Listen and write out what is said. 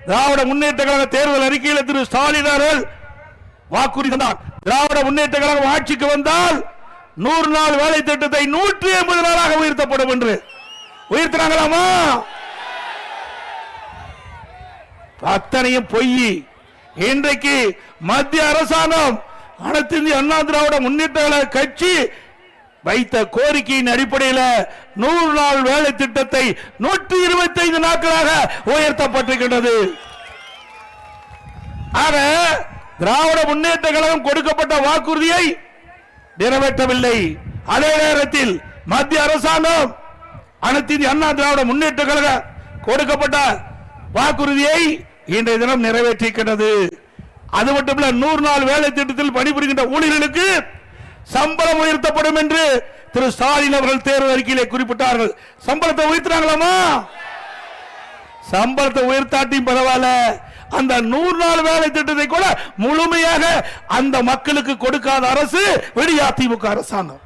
திராவிட முன்னேற்ற கழக தேர்தல் அறிக்கையில் திரு ஸ்டாலின் அவர்கள் வாக்குறுதி தந்தார். திராவிட முன்னேற்ற கழகம் ஆட்சிக்கு வந்தால் 100 நாள் வேலை திட்டத்தை 180 நாளாக உயர்த்தப்படும் என்று உயர்த்தினாங்களாமா? அத்தனையும் பொய். இன்றைக்கு மத்திய அரசாங்கம் அனைத்து இந்திய அண்ணா திராவிட முன்னேற்ற கழக கட்சி வைத்த கோரிக்கையின் அடிப்படையில் 100 நாள் வேலை திட்டத்தை 125 நாட்களாக உயர்த்தப்பட்டிருக்கிறது. ஆக திராவிட முன்னேற்ற கழகம் கொடுக்கப்பட்ட வாக்குறுதியை நிறைவேற்றவில்லை. அதே நேரத்தில் மத்திய அரசாங்கம் அனைத்து இந்திய அண்ணா திராவிட முன்னேற்ற கழக கொடுக்கப்பட்ட வாக்குறுதியை இன்றைய தினம் நிறைவேற்றிருக்கிறது. அது மட்டுமல்ல, 100 நாள் வேலை திட்டத்தில் பணிபுரிகின்ற ஊழியர்களுக்கு சம்பளம் உயர்த்தப்படும் என்று திரு ஸ்டாலின் அவர்கள் தேர்தல் அறிக்கையிலே குறிப்பிட்டார்கள். சம்பளத்தை உயர்த்தினாங்களாமா? சம்பளத்தை உயர்த்தாட்டியும் பரவாயில்ல, அந்த 100 நாள் வேலை திட்டத்தை கூட முழுமையாக அந்த மக்களுக்கு கொடுக்காத அரசு விடியா திமுக அரசாங்கம்.